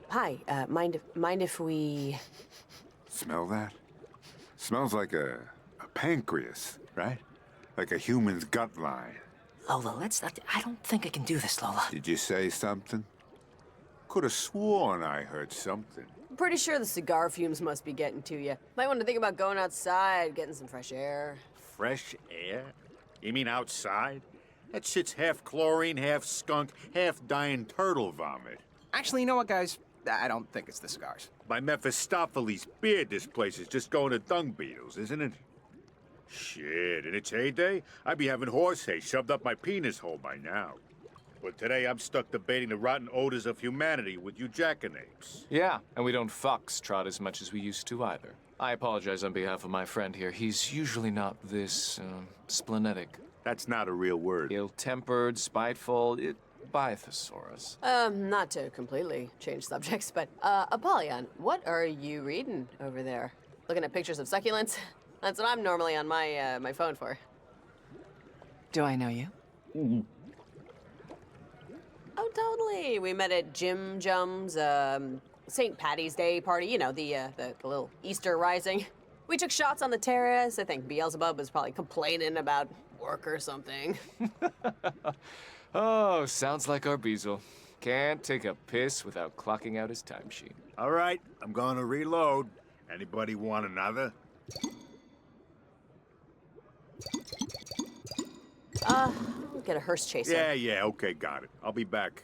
Hi, mind if we... Smell that? Smells like a pancreas, right? Like a human's gut line. Lola, I don't think I can do this, Lola. Did you say something? Could have sworn I heard something. I'm pretty sure the cigar fumes must be getting to you. Might want to think about going outside, getting some fresh air. Fresh air? You mean outside? That shit's half chlorine, half skunk, half dying turtle vomit. Actually, you know what, guys? I don't think it's the cigars. By Mephistopheles' beard, this place is just going to dung beetles, isn't it? Shit, in its heyday, I'd be having horse hay shoved up my penis hole by now. But today I'm stuck debating the rotten odors of humanity with you jackanapes. Yeah, and we don't foxtrot as much as we used to either. I apologize on behalf of my friend here. He's usually not this, splenetic. That's not a real word. Ill-tempered, spiteful, Bythosaurus. Not to completely change subjects, but, Apollyon, what are you reading over there? Looking at pictures of succulents? That's what I'm normally on my, my phone for. Do I know you? Oh, totally. We met at Jim Jum's, St. Patty's Day party. You know, the little Easter rising. We took shots on the terrace. I think Beelzebub was probably complaining about work or something. Oh, sounds like our Beezle. Can't take a piss without clocking out his timesheet. All right, I'm going to reload. Anybody want another? I'll get a hearse chaser. Yeah, okay, got it. I'll be back.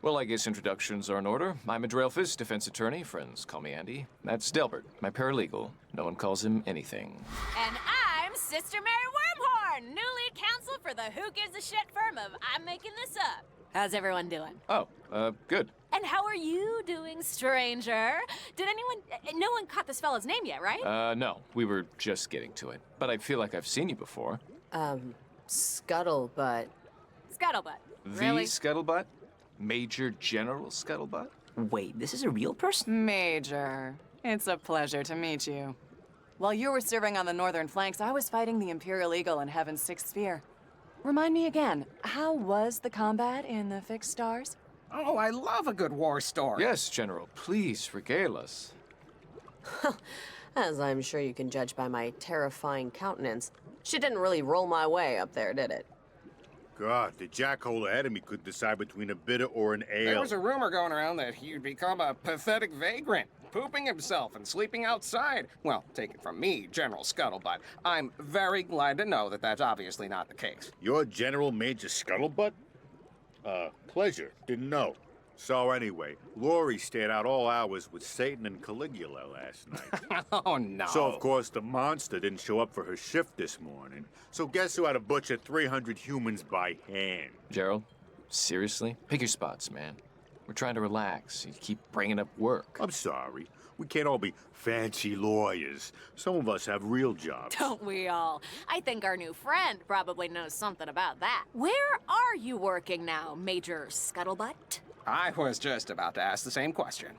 Well, I guess introductions are in order. I'm a Dreyfus, defense attorney. Friends call me Andy. That's Delbert, my paralegal. No one calls him anything. And I'm Sister Mary Wormhorn, new lead counsel for the Who Gives a Shit firm of I'm Making This Up. How's everyone doing? Oh, good. And how are you doing, stranger? No one caught this fella's name yet, right? No, we were just getting to it. But I feel like I've seen you before. Scuttlebutt. Scuttlebutt. The Really? Scuttlebutt? Major General Scuttlebutt? Wait, this is a real person? Major, it's a pleasure to meet you. While you were serving on the northern flanks, I was fighting the Imperial Eagle in Heaven's Sixth Sphere. Remind me again, how was the combat in the Fixed Stars? Oh, I love a good war story. Yes, General. Please regale us. As I'm sure you can judge by my terrifying countenance. Shit didn't really roll my way up there, did it? God, the jackhole ahead of me could decide between a bitter or an ale. There was a rumor going around that he'd become a pathetic vagrant, pooping himself and sleeping outside. Well, take it from me, General Scuttlebutt. I'm very glad to know that that's obviously not the case. You're General Major Scuttlebutt? Pleasure. Didn't know. So anyway, Lori stayed out all hours with Satan and Caligula last night. Oh, no. So, of course, the monster didn't show up for her shift this morning. So guess who had to butcher 300 humans by hand? Gerald, seriously? Pick your spots, man. We're trying to relax. You keep bringing up work. I'm sorry. We can't all be fancy lawyers. Some of us have real jobs. Don't we all? I think our new friend probably knows something about that. Where are you working now, Major Scuttlebutt? I was just about to ask the same question.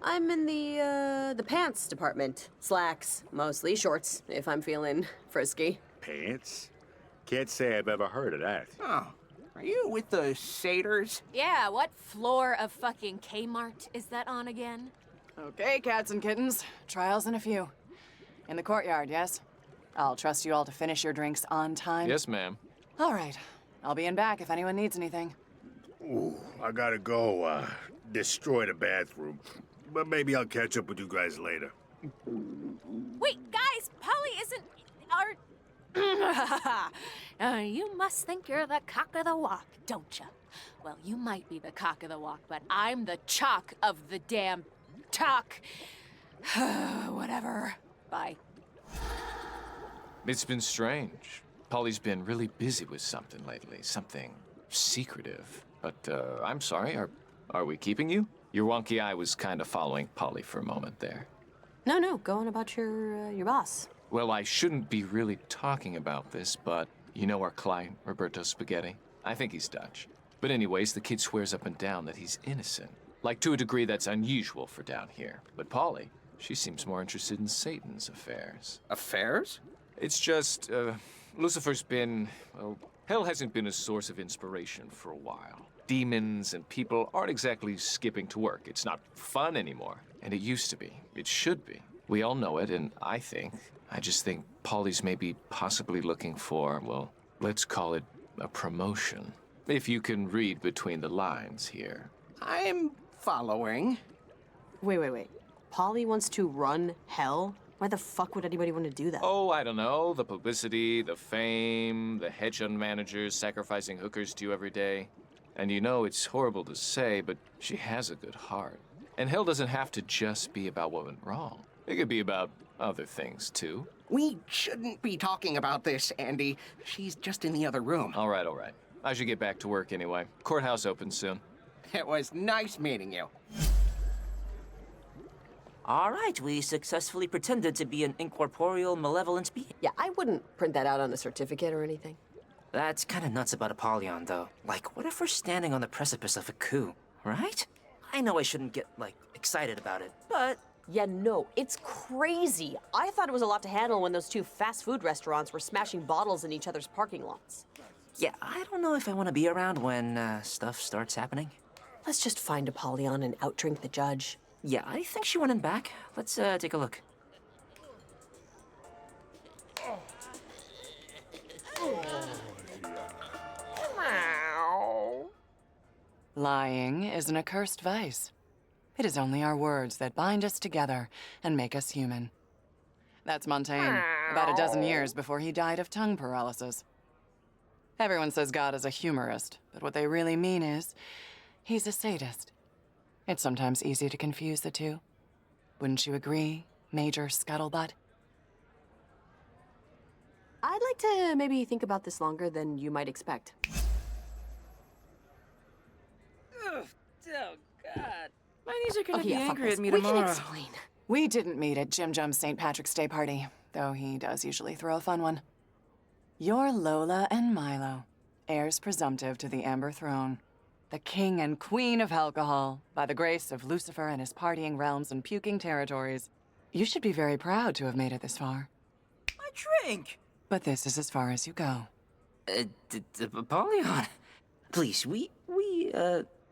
I'm in the pants department. Slacks, mostly. Shorts, if I'm feeling frisky. Pants? Can't say I've ever heard of that. Oh, are you with the satyrs? Yeah, what floor of fucking Kmart is that on again? Okay, cats and kittens. Trials in a few. In the courtyard, yes? I'll trust you all to finish your drinks on time. Yes, ma'am. All right. I'll be in back if anyone needs anything. Ooh, I gotta go, destroy the bathroom. But maybe I'll catch up with you guys later. Wait, guys, Polly isn't our... you must think you're the cock of the walk, don't you? Well, you might be the cock of the walk, but I'm the chalk of the damn talk. Whatever. Bye. It's been strange. Polly's been really busy with something lately. Something secretive. But, I'm sorry, are we keeping you? Your wonky eye was kind of following Polly for a moment there. No, go on about your boss. Well, I shouldn't be really talking about this, but you know our client, Roberto Spaghetti? I think he's Dutch. But anyways, the kid swears up and down that he's innocent. Like, to a degree that's unusual for down here. But Polly, she seems more interested in Satan's affairs. Affairs? It's just, Lucifer's been, well, Hell hasn't been a source of inspiration for a while. Demons and people aren't exactly skipping to work. It's not fun anymore. And it used to be. It should be. We all know it, and I just think Polly's maybe possibly looking for, well, let's call it a promotion. If you can read between the lines here. I'm following. Wait. Polly wants to run hell? Why the fuck would anybody want to do that? Oh, I don't know. The publicity, the fame, the hedge fund managers sacrificing hookers to you every day. And you know, it's horrible to say, but she has a good heart. And hell doesn't have to just be about what went wrong. It could be about other things, too. We shouldn't be talking about this, Andy. She's just in the other room. All right. I should get back to work anyway. Courthouse opens soon. It was nice meeting you. All right, we successfully pretended to be an incorporeal malevolent being. Yeah, I wouldn't print that out on a certificate or anything. That's kind of nuts about Apollyon, though. Like, what if we're standing on the precipice of a coup, right? I know I shouldn't get, like, excited about it, but... Yeah, no, it's crazy. I thought it was a lot to handle when those two fast food restaurants were smashing bottles in each other's parking lots. Yeah, I don't know if I want to be around when stuff starts happening. Let's just find Apollyon and outdrink the judge. Yeah, I think she went in back. Let's take a look. Lying is an accursed vice. It is only our words that bind us together and make us human. That's Montaigne, about a dozen years before he died of tongue paralysis. Everyone says God is a humorist, but what they really mean is he's a sadist. It's sometimes easy to confuse the two. Wouldn't you agree, Major Scuttlebutt? I'd like to maybe think about this longer than you might expect. Oh, God. My knees are gonna Okay, be yeah, fuck angry this. at me We tomorrow. can explain. We didn't meet at Jim Jum's St. Patrick's Day party, though he does usually throw a fun one. You're Lola and Milo, heirs presumptive to the Amber Throne. The king and queen of alcohol, by the grace of Lucifer and his partying realms and puking territories. You should be very proud to have made it this far. My drink! But this is as far as you go. Apollyon. Please,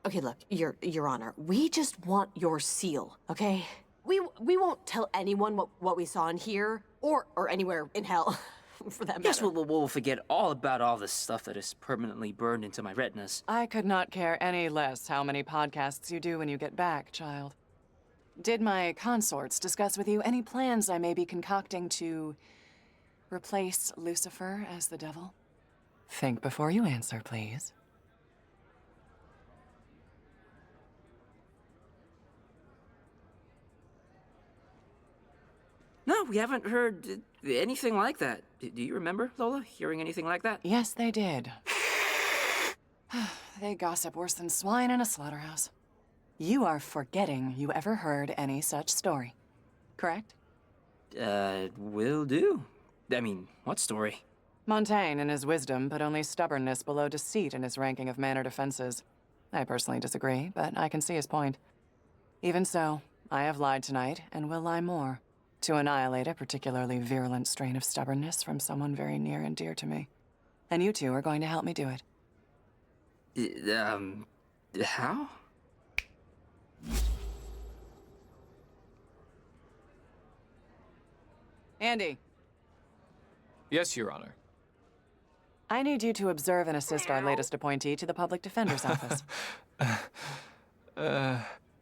Okay, look, Your Honor, we just want your seal, okay? We won't tell anyone what we saw in here, or anywhere in hell, for that matter. Yes, we'll forget all about all the stuff that is permanently burned into my retinas. I could not care any less how many podcasts you do when you get back, child. Did my consorts discuss with you any plans I may be concocting to replace Lucifer as the devil? Think before you answer, please. No, we haven't heard anything like that. Do you remember, Lola, hearing anything like that? Yes, they did. They gossip worse than swine in a slaughterhouse. You are forgetting you ever heard any such story, correct? Will do. I mean, what story? Montaigne, in his wisdom, put only stubbornness below deceit in his ranking of mannered offenses. I personally disagree, but I can see his point. Even so, I have lied tonight, and will lie more, to annihilate a particularly virulent strain of stubbornness from someone very near and dear to me. And you two are going to help me do it. How? Andy, Yes, Your Honor. I need you to observe and assist our latest appointee to the Public Defender's Office.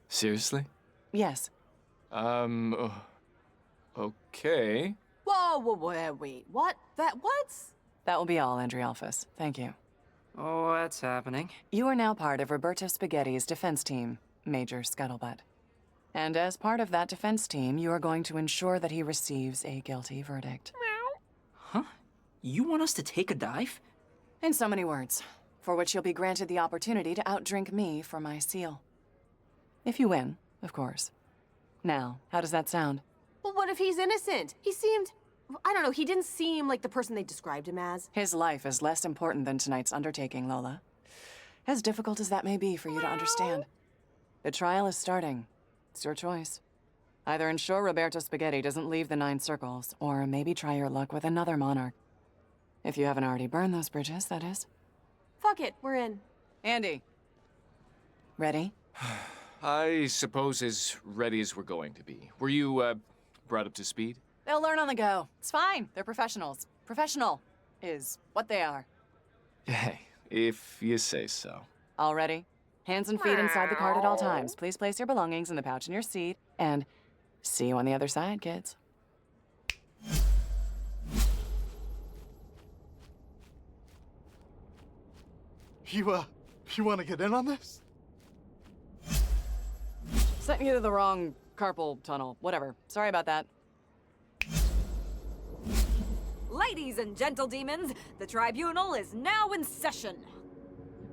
Seriously? Yes. Okay. Whoa, wait, what? That will be all, Andrialphus. Thank you. Oh, that's happening. You are now part of Roberto Spaghetti's defense team, Major Scuttlebutt. And as part of that defense team, you are going to ensure that he receives a guilty verdict. Huh? You want us to take a dive? In so many words, for which you'll be granted the opportunity to outdrink me for my seal. If you win, of course. Now, how does that sound? Well, what if he's innocent? He seemed... I don't know, he didn't seem like the person they described him as. His life is less important than tonight's undertaking, Lola. As difficult as that may be for you to understand. The trial is starting. It's your choice. Either ensure Roberto Spaghetti doesn't leave the 9 circles, or maybe try your luck with another monarch. If you haven't already burned those bridges, that is. Fuck it, we're in. Andy. Ready? I suppose as ready as we're going to be. Were you, brought up to speed? They'll learn on the go. It's fine. They're professionals. Professional is what they are. Hey, if you say so. All ready? Hands and feet inside the cart at all times. Please place your belongings in the pouch in your seat. And see you on the other side, kids. You want to get in on this? Sent you to the wrong carpal tunnel. Whatever. Sorry about that. Ladies and gentle demons, the tribunal is now in session.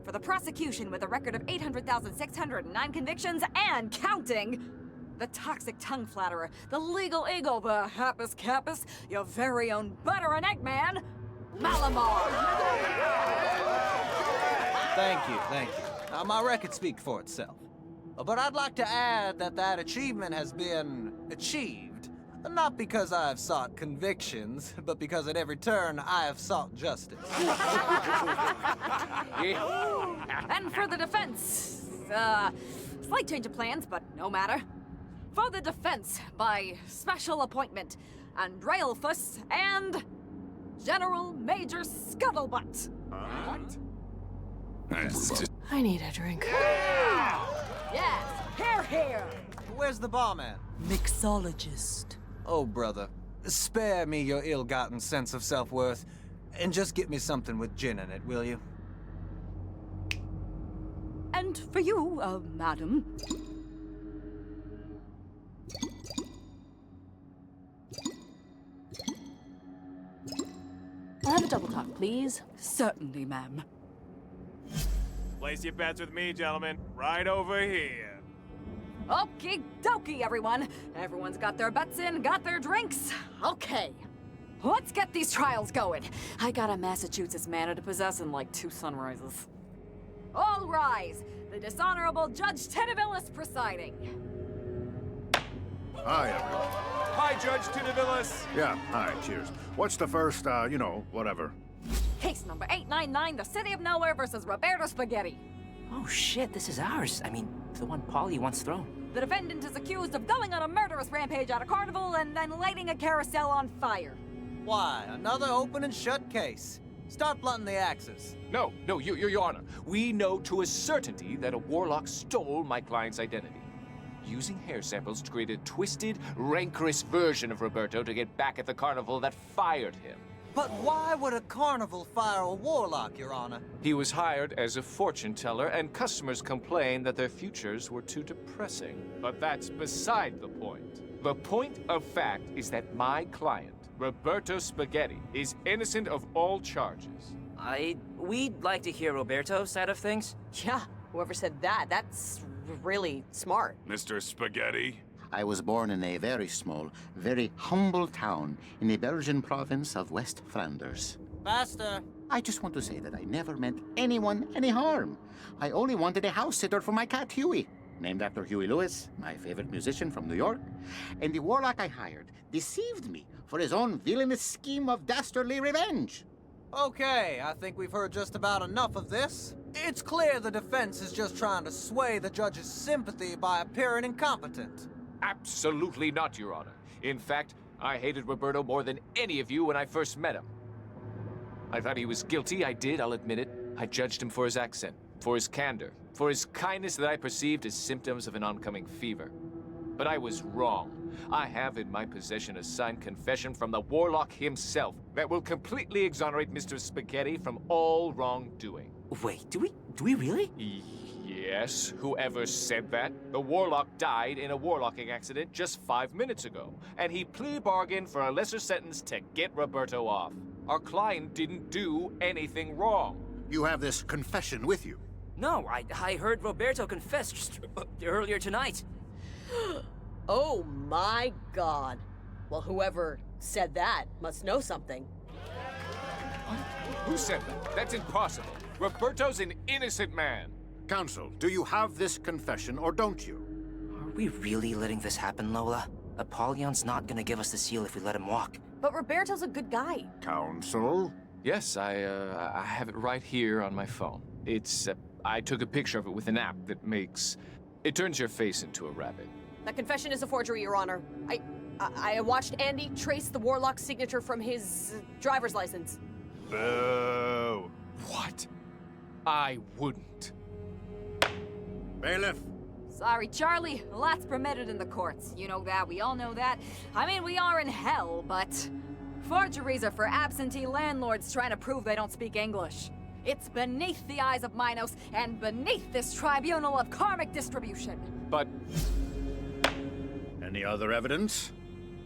For the prosecution with a record of 800,609 convictions and counting, the toxic tongue flatterer, the legal eagle, the happus cappus, your very own butter and egg man, Malamar. Thank you. Now, my record speaks for itself. But I'd like to add that that achievement has been achieved, not because I have sought convictions, but because at every turn I have sought justice. And for the defense, slight change of plans, but no matter. For the defense, by special appointment, Andrealphus and General Major Scuttlebutt. I need a drink. Yes, here. Where's the barman? Mixologist. Oh, brother, spare me your ill-gotten sense of self-worth, and just get me something with gin in it, will you? And for you, madam. I'll have a double top, please. Certainly, ma'am. Place your bets with me, gentlemen. Right over here. Okie dokie, everyone. Everyone's got their bets in, got their drinks. Okay. Let's get these trials going. I got a Massachusetts manna to possess in like 2 sunrises. All rise. The dishonorable Judge Tedivillis presiding. Hi, everyone. Hi, Judge Tinavillis. Yeah, hi, cheers. What's the first, whatever? Case number 899, the City of Nowhere versus Roberto Spaghetti. Oh shit, this is ours. I mean, the one Polly once thrown. The defendant is accused of going on a murderous rampage at a carnival and then lighting a carousel on fire. Why, another open and shut case. Start blunting the axes. No, Your Honor. We know to a certainty that a warlock stole my client's identity, using hair samples to create a twisted, rancorous version of Roberto to get back at the carnival that fired him. But why would a carnival fire a warlock, Your Honor? He was hired as a fortune teller, and customers complained that their futures were too depressing. But that's beside the point. The point of fact is that my client, Roberto Spaghetti, is innocent of all charges. We'd like to hear Roberto's side of things. Yeah, whoever said that, that's really smart. Mr. Spaghetti. I was born in a very small, very humble town in the Belgian province of West Flanders. Faster. I just want to say that I never meant anyone any harm. I only wanted a house sitter for my cat Huey, named after Huey Lewis, my favorite musician from New York. And the warlock I hired deceived me for his own villainous scheme of dastardly revenge. Okay, I think we've heard just about enough of this. It's clear the defense is just trying to sway the judge's sympathy by appearing incompetent. Absolutely not, Your Honor. In fact, I hated Roberto more than any of you when I first met him. I thought he was guilty, I'll admit it. I judged him for his accent, for his candor, for his kindness that I perceived as symptoms of an oncoming fever. But I was wrong. I have in my possession a signed confession from the warlock himself that will completely exonerate Mr. Spaghetti from all wrongdoing. Wait, do we really? Yes, whoever said that. The warlock died in a warlocking accident just 5 minutes ago, and he plea bargained for a lesser sentence to get Roberto off. Our client didn't do anything wrong. You have this confession with you. No, I heard Roberto confess just earlier tonight. Oh my God. Well, whoever said that must know something. Who said that? That's impossible. Roberto's an innocent man. Counsel, do you have this confession or don't you? Are we really letting this happen, Lola? Apollyon's not gonna give us the seal if we let him walk. But Roberto's a good guy. Counsel? Yes, I have it right here on my phone. I took a picture of it with an app that it turns your face into a rabbit. That confession is a forgery, Your Honor. I watched Andy trace the Warlock's signature from his driver's license. Boo. What? I wouldn't. Bailiff! Sorry, Charlie. A lot's permitted in the courts. You know that. We all know that. I mean, we are in hell, but forgeries are for absentee landlords trying to prove they don't speak English. It's beneath the eyes of Minos and beneath this tribunal of karmic distribution. But Any other evidence?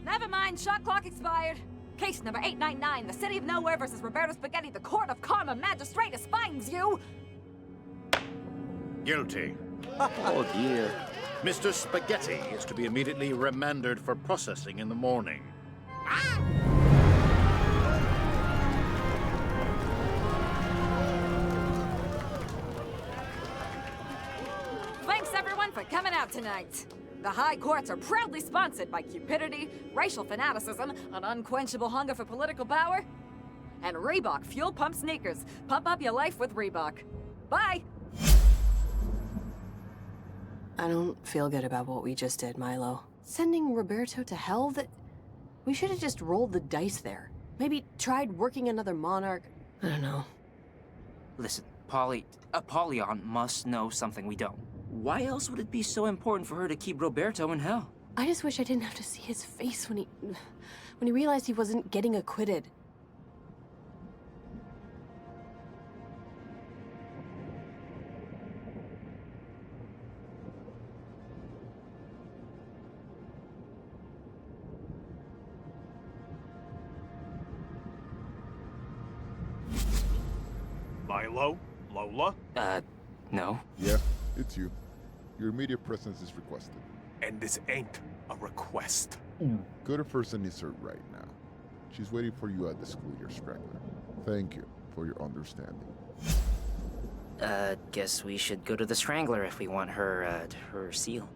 Never mind, shot clock expired. Case number 899, the City of Nowhere versus Roberto Spaghetti, the Court of Karma Magistratus finds you Guilty. Oh dear. Mr. Spaghetti is to be immediately remanded for processing in the morning. Thanks everyone for coming out tonight. The high courts are proudly sponsored by cupidity, racial fanaticism, an unquenchable hunger for political power, and Reebok Fuel Pump Sneakers. Pump up your life with Reebok. Bye! I don't feel good about what we just did, Milo. Sending Roberto to hell? We should have just rolled the dice there. Maybe tried working another monarch. I don't know. Listen, Apollyon must know something we don't. Why else would it be so important for her to keep Roberto in hell? I just wish I didn't have to see his face when he realized he wasn't getting acquitted. Milo? Lola? No. Yeah, it's you. Your immediate presence is requested. And this ain't a request. Go to First and Insert right now. She's waiting for you at the schoolyard strangler. Thank you for your understanding. Guess we should go to the Strangler if we want her seal.